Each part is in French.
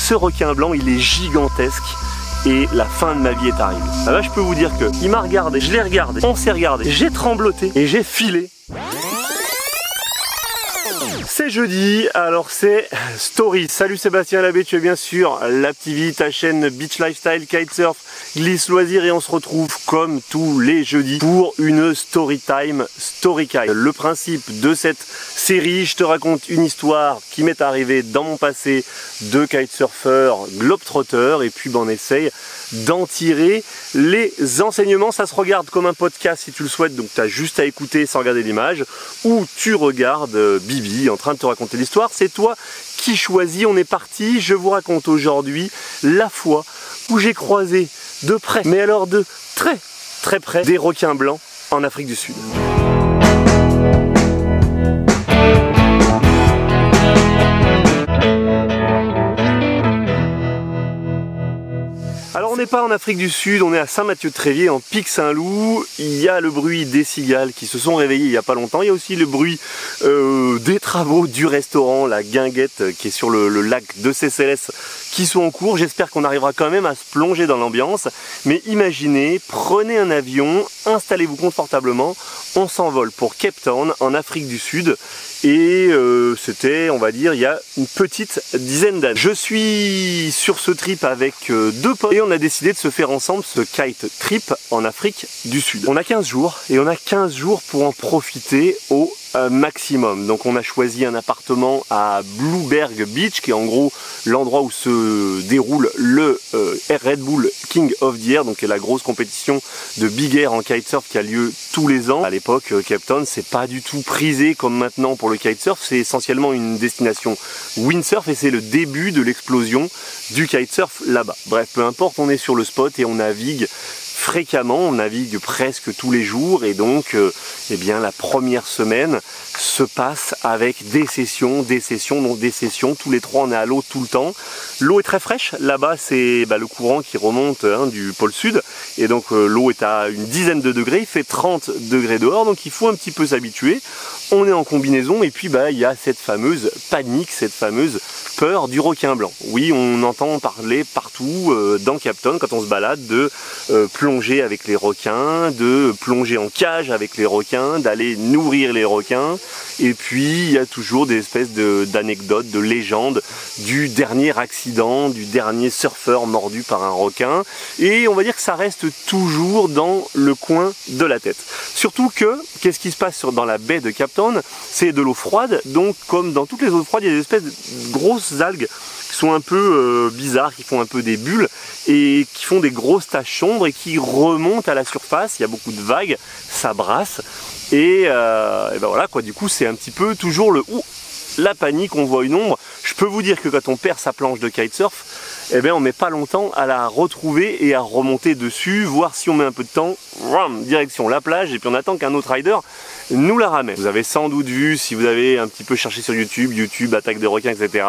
Ce requin blanc, il est gigantesque. Et la fin de ma vie est arrivée. Ah là, je peux vous dire que il m'a regardé, je l'ai regardé, on s'est regardé, j'ai trembloté et j'ai filé. C'est jeudi, alors c'est Story. Salut Sébastien Labbé, tu es bien sûr l'Aptivie, ta chaîne Beach Lifestyle, Kitesurf, glisse loisir, et on se retrouve comme tous les jeudis pour une Story Time Story Kite. Le principe de cette série, je te raconte une histoire qui m'est arrivée dans mon passé de kitesurfer globetrotter, et puis on essaye d'en tirer les enseignements. Ça se regarde comme un podcast si tu le souhaites, donc tu as juste à écouter sans regarder l'image, ou tu regardes Bibi en train de te raconter l'histoire. C'est toi qui choisis. On est parti. Je vous raconte aujourd'hui la fois où j'ai croisé de près, mais alors de très près, des requins blancs en Afrique du Sud. Alors on n'est pas en Afrique du Sud, on est à Saint-Mathieu-de-Tréviers, en Pic Saint-Loup. Il y a le bruit des cigales qui se sont réveillées il n'y a pas longtemps. Il y a aussi le bruit des travaux du restaurant, la Guinguette, qui est sur le lac de Seychelles, qui sont en cours. J'espère qu'on arrivera quand même à se plonger dans l'ambiance. Mais imaginez, prenez un avion, installez-vous confortablement, on s'envole pour Cape Town, en Afrique du Sud. Et c'était, on va dire, il y a une petite dizaine d'années. Je suis sur ce trip avec deux potes et on a décidé de se faire ensemble ce kite trip en Afrique du Sud. On a 15 jours et on a 15 jours pour en profiter au maximum. Donc on a choisi un appartement à Blueberg Beach, qui est en gros l'endroit où se déroule le Red Bull King of the Air, donc qui est la grosse compétition de Big Air en kitesurf qui a lieu tous les ans. À l'époque, Cape Town, c'est pas du tout prisé comme maintenant pour le kitesurf, c'est essentiellement une destination windsurf et c'est le début de l'explosion du kitesurf là-bas. Bref, peu importe, on est sur le spot et on navigue fréquemment, on navigue presque tous les jours, et donc eh bien, la première semaine se passe avec des sessions, tous les trois on est à l'eau tout le temps. L'eau est très fraîche, là-bas c'est le courant qui remonte du pôle sud, et donc l'eau est à une dizaine de degrés, il fait 30 degrés dehors, donc il faut un petit peu s'habituer. On est en combinaison, et puis il y a cette fameuse panique, cette fameuse peur du requin blanc. Oui, on entend parler partout dans Cape Town quand on se balade de plonger avec les requins, de plonger en cage avec les requins, d'aller nourrir les requins. Et puis il y a toujours des espèces d'anecdotes, de légendes du dernier accident, du dernier surfeur mordu par un requin. Et on va dire que ça reste toujours dans le coin de la tête. Surtout que, qu'est-ce qui se passe dans la baie de Cape Town? C'est de l'eau froide, donc comme dans toutes les eaux froides, il y a des espèces de grosses algues qui sont un peu bizarres, qui font un peu des bulles et qui font des grosses taches sombres et qui remontent à la surface. Il y a beaucoup de vagues, ça brasse et voilà quoi. Du coup, c'est un petit peu toujours la panique, on voit une ombre. Je peux vous dire que quand on perd sa planche de kitesurf, on met pas longtemps à la retrouver et à remonter dessus, voir si on met un peu de temps, direction la plage, et puis on attend qu'un autre rider nous la ramène. Vous avez sans doute vu, si vous avez un petit peu cherché sur YouTube, attaque des requins, etc.,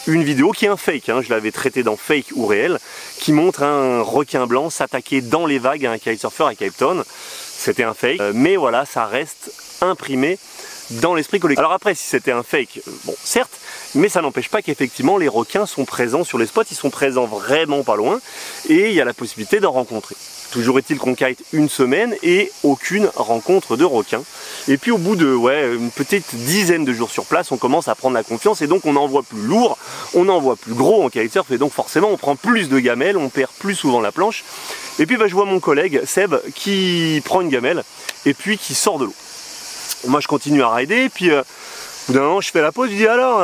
une vidéo qui est un fake, je l'avais traité dans fake ou réel, qui montre un requin blanc s'attaquer dans les vagues à un kitesurfer à Cape Town. C'était un fake, mais voilà, ça reste imprimé dans l'esprit collectif. Alors après, si c'était un fake, bon, certes, mais ça n'empêche pas qu'effectivement les requins sont présents sur les spots, ils sont présents vraiment pas loin, et il y a la possibilité d'en rencontrer. Toujours est-il qu'on kite une semaine et aucune rencontre de requins. Et puis au bout de une petite dizaine de jours sur place, on commence à prendre la confiance, et donc on en voit plus lourd, on en voit plus gros en kitesurf, et donc forcément on prend plus de gamelles, on perd plus souvent la planche. Et puis je vois mon collègue Seb qui prend une gamelle et puis qui sort de l'eau. Moi je continue à rider, puis au bout d'un moment je fais la pause, je dis alors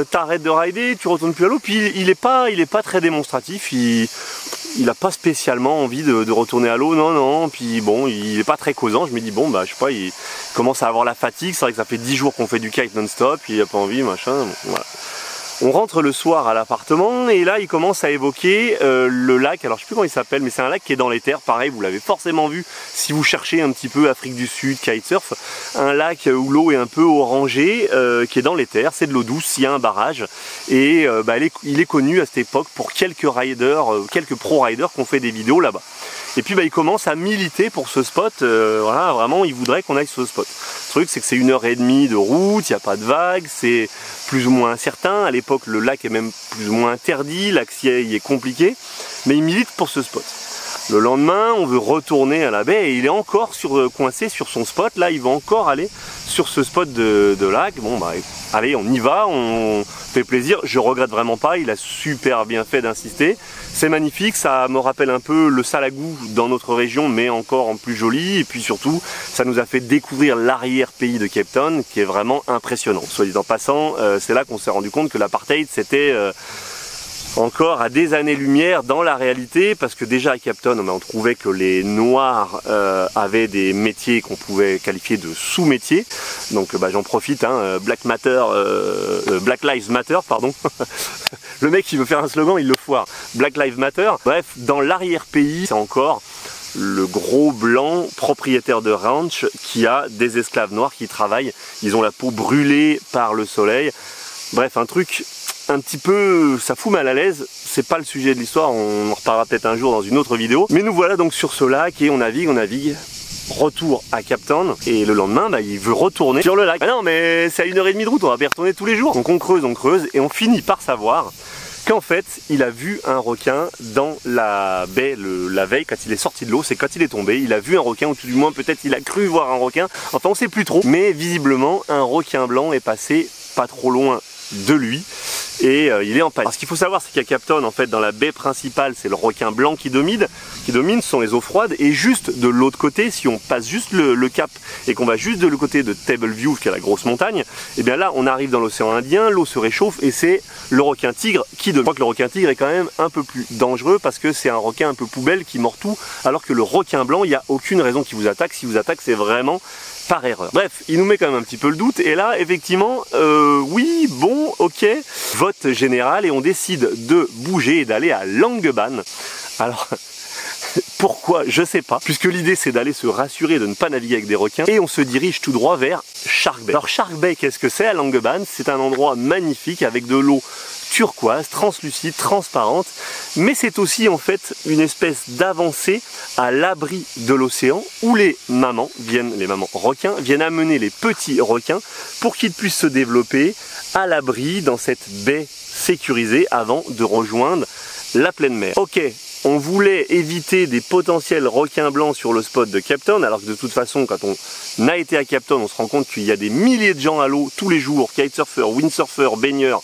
t'arrêtes de rider, tu retournes plus à l'eau. Puis il est pas très démonstratif, il a pas spécialement envie de retourner à l'eau, non, puis bon, il est pas très causant. Je me dis bon je sais pas, il commence à avoir la fatigue, c'est vrai que ça fait 10 jours qu'on fait du kite non-stop, il a pas envie, machin, bon, voilà. On rentre le soir à l'appartement et là il commence à évoquer le lac, alors je sais plus comment il s'appelle, mais c'est un lac qui est dans les terres, pareil, vous l'avez forcément vu si vous cherchez un petit peu Afrique du Sud, kitesurf, un lac où l'eau est un peu orangée, qui est dans les terres, c'est de l'eau douce, il y a un barrage, et il est connu à cette époque pour quelques riders, quelques pro-riders qui ont fait des vidéos là-bas. Et puis il commence à militer pour ce spot, voilà, vraiment il voudrait qu'on aille sur ce spot. Le truc c'est que c'est 1h30 de route, il n'y a pas de vagues, c'est plus ou moins incertain. À l'époque, le lac est même plus ou moins interdit, l'accès y est compliqué, mais il milite pour ce spot. Le lendemain, on veut retourner à la baie et il est encore coincé sur son spot. Là, il va encore aller sur ce spot de lac. Bon, bah, allez, on y va, on fait plaisir. Je regrette vraiment pas, il a super bien fait d'insister. C'est magnifique, ça me rappelle un peu le Salagou dans notre région, mais encore en plus joli. Et puis surtout, ça nous a fait découvrir l'arrière-pays de Cape Town, qui est vraiment impressionnant. Soit dit en passant, c'est là qu'on s'est rendu compte que l'apartheid, c'était encore à des années-lumière dans la réalité, parce que déjà à Cape Town, on trouvait que les Noirs avaient des métiers qu'on pouvait qualifier de sous-métiers. Donc bah, j'en profite, hein, Black Lives Matter, pardon. Le mec qui veut faire un slogan, il le foire. Black Lives Matter. Bref, dans l'arrière-pays, c'est encore le gros blanc propriétaire de ranch qui a des esclaves noirs qui travaillent. Ils ont la peau brûlée par le soleil. Bref, un truc un petit peu, ça fout mal à l'aise. C'est pas le sujet de l'histoire, on en reparlera peut-être un jour dans une autre vidéo. Mais nous voilà donc sur ce lac et on navigue. Retour à Cape Town et le lendemain bah, il veut retourner sur le lac. Ah non mais c'est à 1h30 de route, on va pas y retourner tous les jours. Donc on creuse et on finit par savoir qu'en fait il a vu un requin dans la baie la veille quand il est sorti de l'eau. C'est quand il est tombé, il a vu un requin, ou tout du moins peut-être il a cru voir un requin, enfin on sait plus trop, mais visiblement un requin blanc est passé pas trop loin de lui et il est en panne. Alors, ce qu'il faut savoir, c'est qu'à Cape Town, en fait, dans la baie principale, c'est le requin blanc qui domine. Ce sont les eaux froides, et juste de l'autre côté, si on passe juste le cap et qu'on va juste de l'autre côté de Table View, qui est la grosse montagne, et bien là, on arrive dans l'océan Indien, l'eau se réchauffe et c'est le requin tigre qui domine. Je crois que le requin tigre est quand même un peu plus dangereux parce que c'est un requin un peu poubelle qui mord tout, alors que le requin blanc, il n'y a aucune raison qu'il vous attaque. S'il vous attaque, c'est vraiment par erreur. Bref, il nous met quand même un petit peu le doute et là effectivement oui, bon, ok, vote général et on décide de bouger et d'aller à Langebaan. Alors pourquoi, je sais pas, puisque l'idée c'est d'aller se rassurer de ne pas naviguer avec des requins et on se dirige tout droit vers Shark Bay. Alors Shark Bay, qu'est-ce que c'est à Langebaan? C'est un endroit magnifique avec de l'eau turquoise, translucide, transparente, mais c'est aussi en fait une espèce d'avancée à l'abri de l'océan où les mamans requins viennent amener les petits requins pour qu'ils puissent se développer à l'abri dans cette baie sécurisée avant de rejoindre la pleine mer. Ok, on voulait éviter des potentiels requins blancs sur le spot de Cape Town, alors que de toute façon, quand on a été à Cape Town, on se rend compte qu'il y a des milliers de gens à l'eau tous les jours, kitesurfers, windsurfers, baigneurs,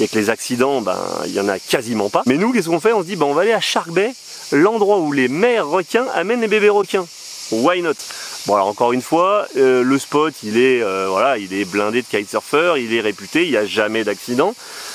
et que les accidents, ben, il y en a quasiment pas. Mais nous, qu'est-ce qu'on fait? On se dit, ben, on va aller à Shark Bay, l'endroit où les mères requins amènent les bébés requins. Why not? Bon, alors encore une fois, le spot, il est blindé de kitesurfers, il est réputé, il n'y a jamais d'accident.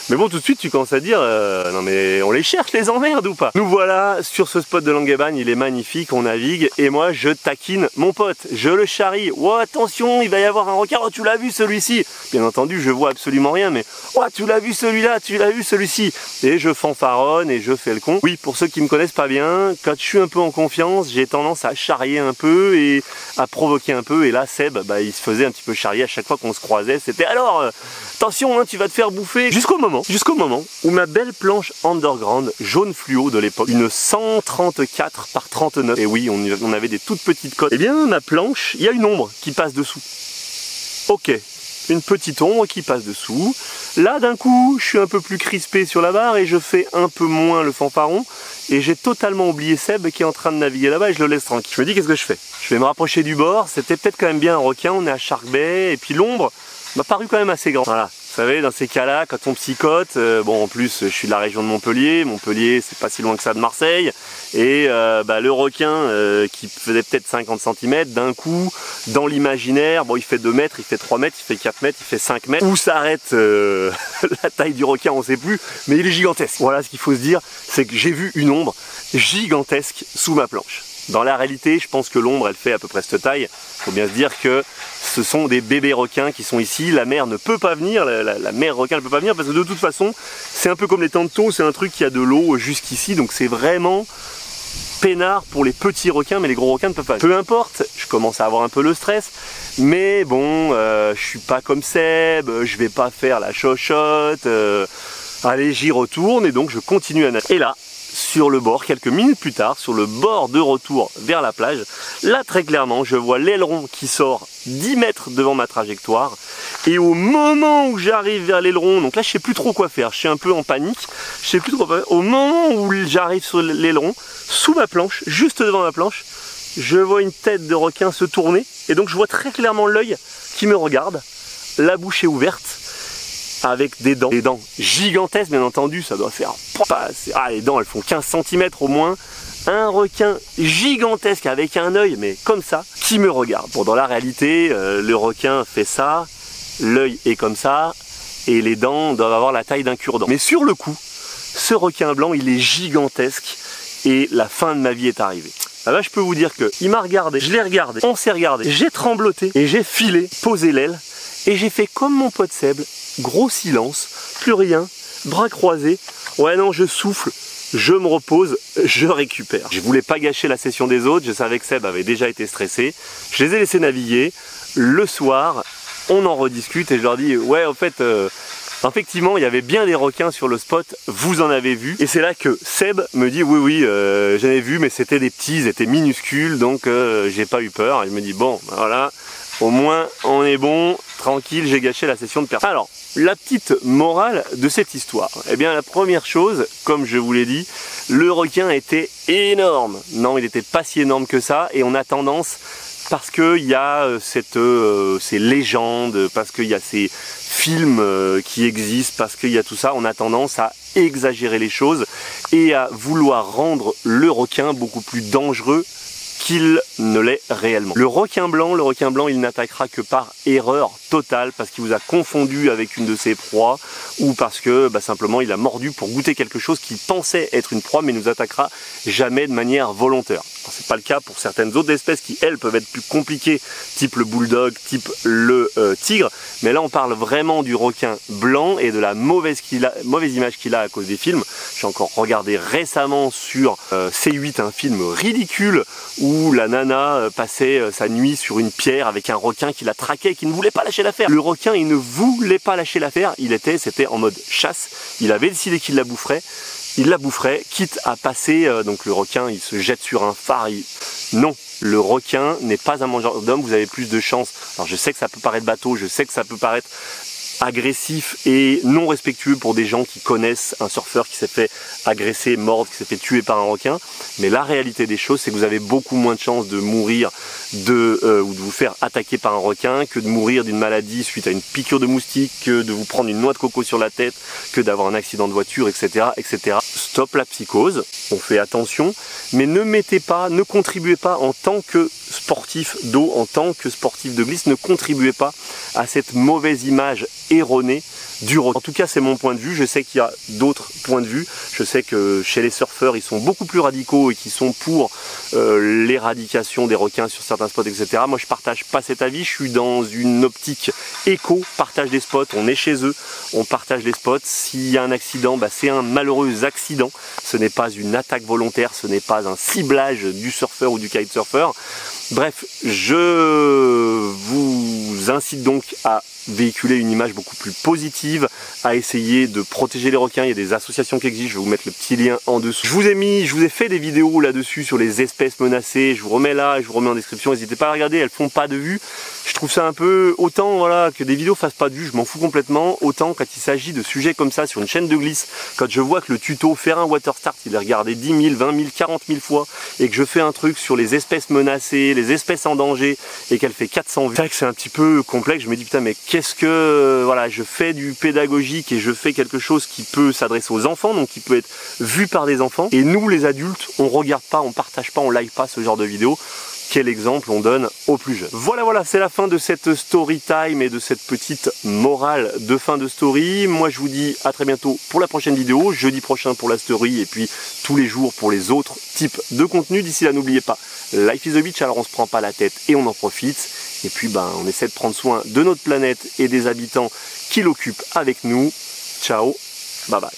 Mais bon, tout de suite, tu commences à dire, non mais on les cherche, les emmerdes ou pas? Nous voilà sur ce spot de Langebaan, il est magnifique, on navigue, et moi, je taquine mon pote, je le charrie. Oh, attention, il va y avoir un requin, oh, tu l'as vu celui-ci? Bien entendu, je vois absolument rien, mais oh, tu l'as vu celui-là, tu l'as vu celui-ci? Et je fanfaronne et je fais le con. Oui, pour ceux qui me connaissent pas bien, quand je suis un peu en confiance, j'ai tendance à charrier un peu et à provoquer un peu. Et là, Seb, bah, il se faisait un petit peu charrier à chaque fois qu'on se croisait. C'était alors, attention, hein, tu vas te faire bouffer. Jusqu'au moment où ma belle planche underground jaune fluo de l'époque, une 134 par 39, et oui, on avait des toutes petites côtes, et bien ma planche, il y a une ombre qui passe dessous. Ok, une petite ombre qui passe dessous. Là d'un coup, je suis un peu plus crispé sur la barre et je fais un peu moins le fanfaron. Et j'ai totalement oublié Seb qui est en train de naviguer là-bas et je le laisse tranquille. Je me dis qu'est-ce que je fais? Je vais me rapprocher du bord, c'était peut-être quand même bien un requin, on est à Shark Bay, et puis l'ombre m'a paru quand même assez grande. Voilà. Vous savez, dans ces cas-là, quand on psychote, bon en plus je suis de la région de Montpellier, c'est pas si loin que ça de Marseille, et le requin qui faisait peut-être 50 cm, d'un coup, dans l'imaginaire, bon il fait 2 mètres, il fait 3 mètres, il fait 4 mètres, il fait 5 mètres, où s'arrête la taille du requin on sait plus, mais il est gigantesque. Voilà ce qu'il faut se dire, c'est que j'ai vu une ombre gigantesque sous ma planche. Dans la réalité, je pense que l'ombre, elle fait à peu près cette taille. Il faut bien se dire que ce sont des bébés requins qui sont ici. La mère ne peut pas venir, la mère requin ne peut pas venir parce que de toute façon, c'est un peu comme les tantos, c'est un truc qui a de l'eau jusqu'ici. Donc c'est vraiment peinard pour les petits requins, mais les gros requins ne peuvent pas. Peu importe, je commence à avoir un peu le stress. Mais bon, je suis pas comme Seb, je vais pas faire la chochotte. Allez, j'y retourne et donc je continue à nager. Et là, sur le bord, quelques minutes plus tard, sur le bord de retour vers la plage. Là, très clairement, je vois l'aileron qui sort 10 mètres devant ma trajectoire. Et au moment où j'arrive vers l'aileron, donc là, je sais plus trop quoi faire. Je suis un peu en panique. Je sais plus trop quoi faire. Au moment où j'arrive sur l'aileron, sous ma planche, juste devant ma planche, je vois une tête de requin se tourner. Et donc, je vois très clairement l'œil qui me regarde. La bouche est ouverte. Avec des dents gigantesques, bien entendu, ça doit faire... Ah, les dents, elles font 15 cm au moins. Un requin gigantesque avec un œil, mais comme ça, qui me regarde. Bon, dans la réalité, le requin fait ça, l'œil est comme ça, et les dents doivent avoir la taille d'un cure-dent. Mais sur le coup, ce requin blanc, il est gigantesque, et la fin de ma vie est arrivée. Ah bah, je peux vous dire que il m'a regardé, je l'ai regardé, on s'est regardé, j'ai trembloté, et j'ai filé, posé l'aile, et j'ai fait comme mon pote Seb, gros silence, plus rien, bras croisés, ouais non, je souffle, je me repose, je récupère. Je voulais pas gâcher la session des autres, je savais que Seb avait déjà été stressé, je les ai laissés naviguer. Le soir, on en rediscute et je leur dis, ouais, en fait, effectivement, il y avait bien des requins sur le spot, vous en avez vu. Et c'est là que Seb me dit, oui, j'en ai vu, mais c'était des petits, ils étaient minuscules, donc j'ai pas eu peur. Et je me dis, bon, voilà, au moins, on est bon, tranquille, j'ai gâché la session de personne. Alors, la petite morale de cette histoire, eh bien la première chose, comme je vous l'ai dit, le requin était énorme. Non, il n'était pas si énorme que ça, et on a tendance, parce qu'il y a ces légendes, parce qu'il y a ces films qui existent, parce qu'il y a tout ça, on a tendance à exagérer les choses et à vouloir rendre le requin beaucoup plus dangereux qu'il ne l'est réellement. Le requin blanc, il n'attaquera que par erreur totale parce qu'il vous a confondu avec une de ses proies ou parce que simplement il a mordu pour goûter quelque chose qu'il pensait être une proie mais ne nous attaquera jamais de manière volontaire. C'est pas le cas pour certaines autres espèces qui elles peuvent être plus compliquées, type le bulldog, type le tigre, mais là on parle vraiment du requin blanc et de la mauvaise image qu'il a à cause des films. J'ai encore regardé récemment sur C8 un film ridicule où la nana passait sa nuit sur une pierre avec un requin qui la traquait et qui ne voulait pas lâcher l'affaire. Le requin, il ne voulait pas lâcher l'affaire, c'était en mode chasse, il avait décidé qu'il la boufferait, quitte à passer, donc le requin, il se jette sur un phare, non, le requin n'est pas un mangeur d'hommes, vous avez plus de chances. Alors je sais que ça peut paraître bateau, je sais que ça peut paraître agressif et non respectueux pour des gens qui connaissent un surfeur qui s'est fait agresser, mordre, qui s'est fait tuer par un requin, mais la réalité des choses c'est que vous avez beaucoup moins de chances de mourir ou de vous faire attaquer par un requin que de mourir d'une maladie suite à une piqûre de moustique, que de vous prendre une noix de coco sur la tête, que d'avoir un accident de voiture, etc., etc. Stop la psychose, on fait attention, mais ne contribuez pas en tant que sportif d'eau, en tant que sportif de glisse, ne contribuez pas à cette mauvaise image erronée du requin. En tout cas, c'est mon point de vue. Je sais qu'il y a d'autres points de vue. Je sais que chez les surfeurs, ils sont beaucoup plus radicaux et qui sont pour l'éradication des requins sur certains spots, etc. Moi, je partage pas cet avis. Je suis dans une optique éco, partage des spots. On est chez eux, on partage les spots. S'il y a un accident, c'est un malheureux accident. Ce n'est pas une attaque volontaire, ce n'est pas un ciblage du surfeur ou du kitesurfer. Bref, je vous incite donc à véhiculer une image beaucoup plus positive, à essayer de protéger les requins. Il y a des associations qui existent, je vais vous mettre le petit lien en dessous. Je vous ai fait des vidéos là-dessus sur les espèces menacées, je vous remets là, je vous remets en description, n'hésitez pas à regarder, elles font pas de vues. Je trouve ça un peu, autant voilà, que des vidéos fassent pas de vues, je m'en fous complètement, autant quand il s'agit de sujets comme ça sur une chaîne de glisse, quand je vois que le tuto faire un water start, il est regardé 10 000, 20 000, 40 000 fois, et que je fais un truc sur les espèces menacées, les espèces en danger, et qu'elle fait 400 vues, c'est vrai que c'est un petit peu complexe, je me dis putain mais qu'est-ce que, voilà, je fais du pédagogique et je fais quelque chose qui peut s'adresser aux enfants, donc qui peut être vu par des enfants, et nous les adultes, on regarde pas, on partage pas, on like pas ce genre de vidéos. Quel exemple on donne aux plus jeunes. Voilà, c'est la fin de cette story time et de cette petite morale de fin de story. Moi je vous dis à très bientôt pour la prochaine vidéo, jeudi prochain pour la story et puis tous les jours pour les autres types de contenus. D'ici là n'oubliez pas, life is a beach, alors on se prend pas la tête et on en profite. Et puis on essaie de prendre soin de notre planète et des habitants qui l'occupent avec nous. Ciao, bye bye.